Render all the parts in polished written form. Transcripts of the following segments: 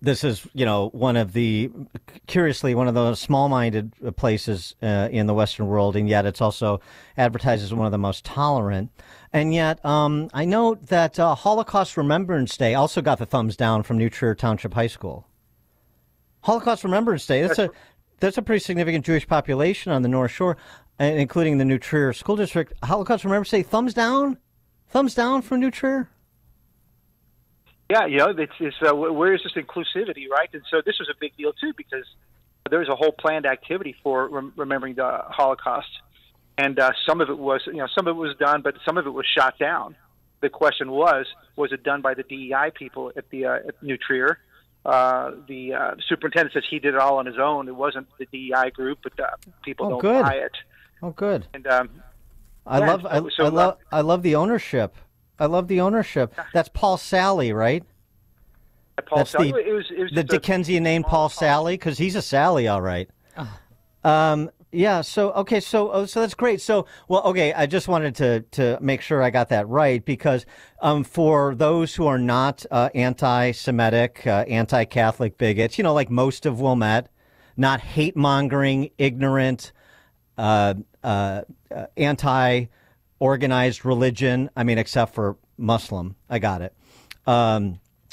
This is, curiously, one of those small-minded places in the Western world, and yet it's also advertised as one of the most tolerant. And yet, I note that Holocaust Remembrance Day also got the thumbs down from New Trier Township High School. Holocaust Remembrance Day, that's a pretty significant Jewish population on the North Shore, including the New Trier School District. Holocaust Remembrance Day, thumbs down? Thumbs down from New Trier? Yeah, it's where is this inclusivity, right? And so this was a big deal too, because there was a whole planned activity for remembering the Holocaust, and some of it was done, but some of it was shot down. The question was it done by the DEI people at New Trier? The superintendent says he did it all on his own. It wasn't the DEI group, but people don't buy it. Oh, good. And I love the ownership. I love the ownership. That's Paul Sally, right? Paul Sally. It was the Dickensian name Paul Sally, because he's a Sally, all right. Yeah. So okay. So that's great. So okay. I just wanted to make sure I got that right, because for those who are not anti-Semitic, anti-Catholic bigots, like most of Wilmette, not hate-mongering, ignorant, anti-organized religion. I mean, except for Muslim. I got it.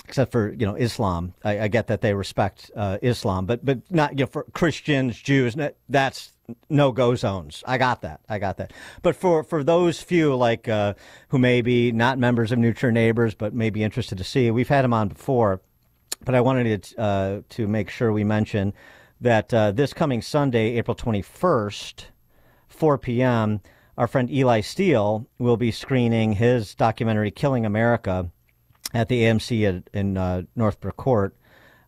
Except for, Islam. I get that they respect Islam, but not, for Christians, Jews, that's no-go zones. I got that. But for those few, like, who may be not members of New Trier Neighbors, but may be interested to see, we've had them on before, but I wanted to make sure we mention that this coming Sunday, April 21st, 4 p.m., our friend Eli Steele will be screening his documentary Killing America at the AMC in Northbrook Court.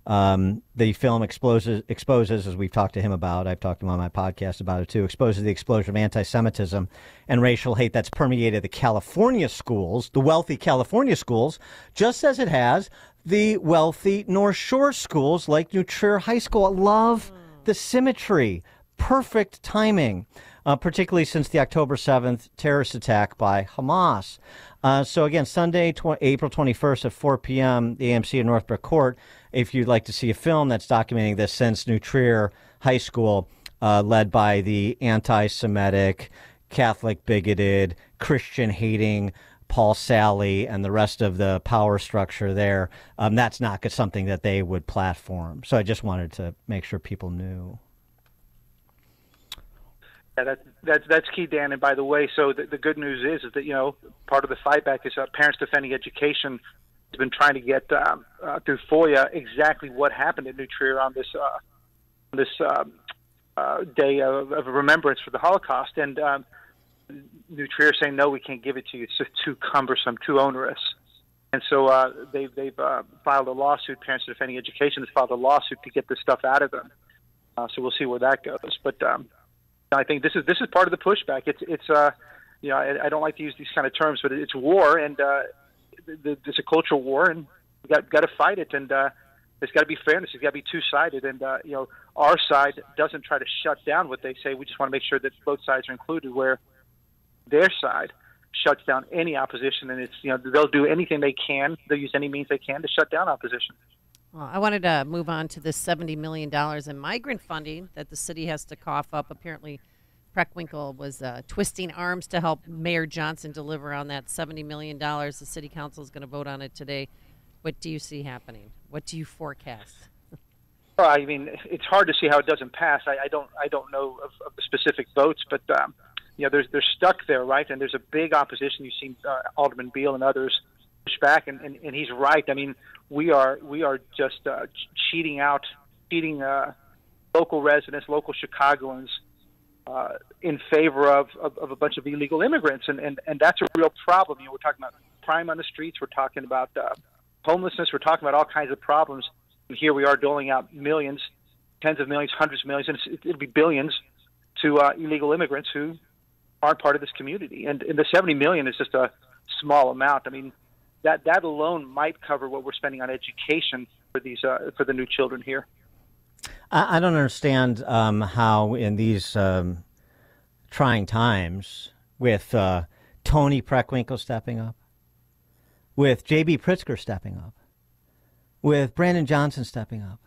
The film exposes, as we've talked to him about, I've talked to him on my podcast about it too, exposes the explosion of anti-Semitism and racial hate that's permeated the California schools, the wealthy California schools, just as it has the wealthy North Shore schools like New Trier High School. I love the symmetry. Perfect timing. Particularly since the October 7th terrorist attack by Hamas. So again, Sunday, April 21st at 4 p.m., the AMC in Northbrook Court. If you'd like to see a film that's documenting this since New Trier High School, led by the anti-Semitic, Catholic bigoted, Christian-hating Paul Sally and the rest of the power structure there, that's not something that they would platform. So I just wanted to make sure people knew. Yeah, that's key, Dan. And by the way, so the good news is that part of the fight back is Parents Defending Education has been trying to get through FOIA exactly what happened in New Trier on this day of remembrance for the Holocaust, and New Trier saying no, we can't give it to you. It's just too cumbersome, too onerous. And so they've filed a lawsuit. Parents Defending Education has filed a lawsuit to get this stuff out of them. So we'll see where that goes, but. I think this is part of the pushback. It's I don't like to use these kind of terms, but it's war, and it's a cultural war, and we got to fight it, and there's got to be fairness. It's got to be two-sided, and our side doesn't try to shut down what they say. We just want to make sure that both sides are included. Where their side shuts down any opposition, and it's they'll do anything they can. They'll use any means they can to shut down opposition. Well, I wanted to move on to this $70 million in migrant funding that the city has to cough up. Apparently, Preckwinkle was twisting arms to help Mayor Johnson deliver on that $70 million. The city council is going to vote on it today. What do you see happening? What do you forecast? Well, I mean, it's hard to see how it doesn't pass. I don't know of the specific votes, but they're stuck there, right? And there's a big opposition. You've seen Alderman Beal and others push back, and he's right. I mean, we are just cheating local residents, local Chicagoans in favor of a bunch of illegal immigrants, and that's a real problem. We're talking about crime on the streets, we're talking about homelessness, we're talking about all kinds of problems. And here we are doling out millions, tens of millions, hundreds of millions, and it'll be billions to illegal immigrants who aren't part of this community. And the $70 million is just a small amount. I mean, that alone might cover what we're spending on education for these for the new children here. I don't understand how in these trying times, with Tony Preckwinkle stepping up, with J.B. Pritzker stepping up, with Brandon Johnson stepping up.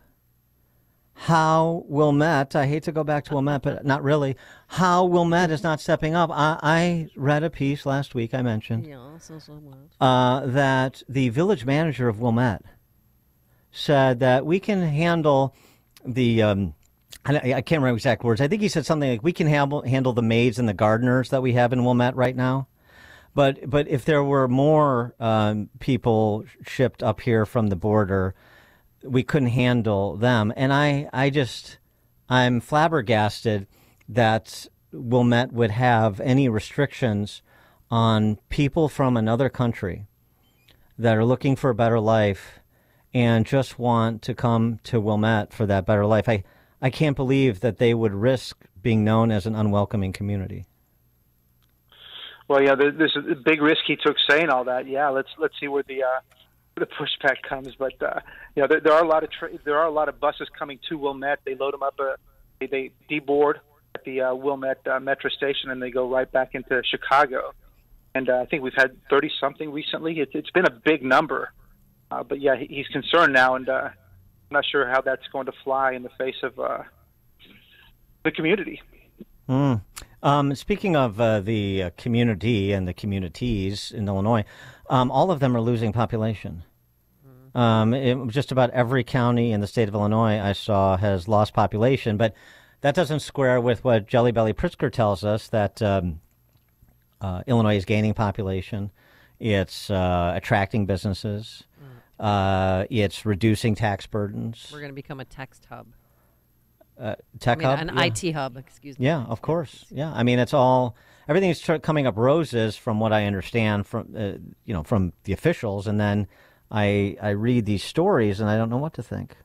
How Wilmette, I hate to go back to Wilmette, but not really, how Wilmette is not stepping up. I read a piece last week, I mentioned, that the village manager of Wilmette said that we can handle the, I can't remember exact words, I think he said something like, we can handle the maids and the gardeners that we have in Wilmette right now. But if there were more people shipped up here from the border, we couldn't handle them. And I'm flabbergasted that Wilmette would have any restrictions on people from another country that are looking for a better life and just want to come to Wilmette for that better life. I can't believe that they would risk being known as an unwelcoming community. Well, yeah, there's a big risk he took saying all that. Yeah, let's see where the pushback comes. But there are a lot of buses coming to Wilmette. They load them up. They deboard at the Wilmette metro station, and they go right back into Chicago. And I think we've had 30-something recently. It's been a big number. But yeah, he's concerned now, and I'm not sure how that's going to fly in the face of the community. Speaking of the community and the communities in Illinois, all of them are losing population. Just about every county in the state of Illinois I saw has lost population, but that doesn't square with what Jelly Belly Pritzker tells us, that Illinois is gaining population. It's attracting businesses. It's reducing tax burdens. We're going to become a text hub. Hub? An IT hub, excuse me. Yeah, of course. Yeah, I mean, everything's coming up roses from what I understand from the officials, and then I read these stories and I don't know what to think.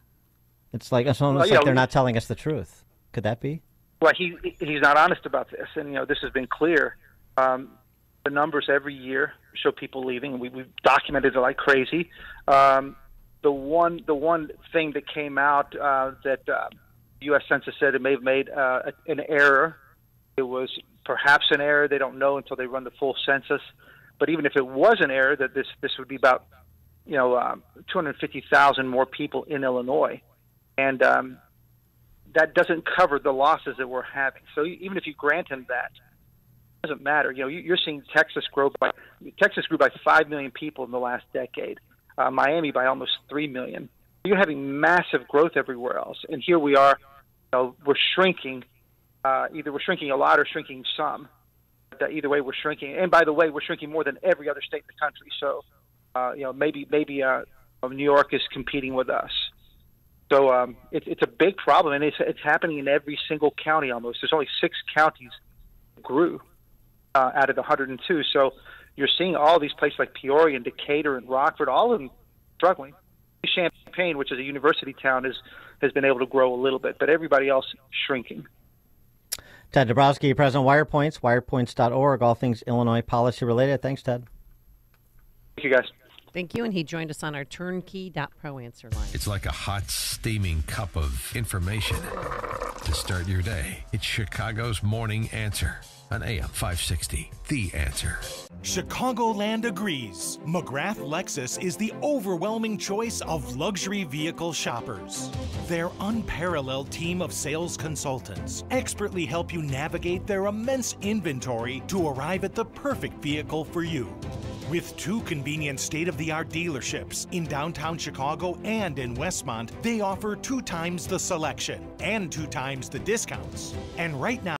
It's like it's almost like they're not telling us the truth. Could that be? Well, he's not honest about this, and this has been clear. The numbers every year show people leaving. We've documented it like crazy. The one thing that came out that U.S. Census said it may have made an error. It was perhaps an error. They don't know until they run the full census. But even if it was an error, that this would be about 250,000 more people in Illinois, and that doesn't cover the losses that we're having. So even if you grant him that, it doesn't matter. You're seeing Texas grew by 5 million people in the last decade. Miami by almost 3 million. You're having massive growth everywhere else, and here we are. We're shrinking. Either we're shrinking a lot or shrinking some. But either way, we're shrinking. And by the way, we're shrinking more than every other state in the country. So, maybe New York is competing with us. So it's a big problem, and it's happening in every single county almost. There's only 6 counties that grew out of the 102. So you're seeing all these places like Peoria and Decatur and Rockford, all of them struggling. Champaign, which is a university town, has been able to grow a little bit, but everybody else shrinking. Ted Dabrowski, President of Wirepoints, wirepoints.org, all things Illinois policy related. Thanks, Ted. Thank you, guys. Thank you, and he joined us on our turnkey.pro answer line. It's like a hot, steaming cup of information to start your day. It's Chicago's Morning Answer on AM 560. The Answer. Chicagoland agrees. McGrath Lexus is the overwhelming choice of luxury vehicle shoppers. Their unparalleled team of sales consultants expertly help you navigate their immense inventory to arrive at the perfect vehicle for you. With 2 convenient state-of-the-art dealerships in downtown Chicago and in Westmont, they offer 2 times the selection and 2 times the discounts. And right now,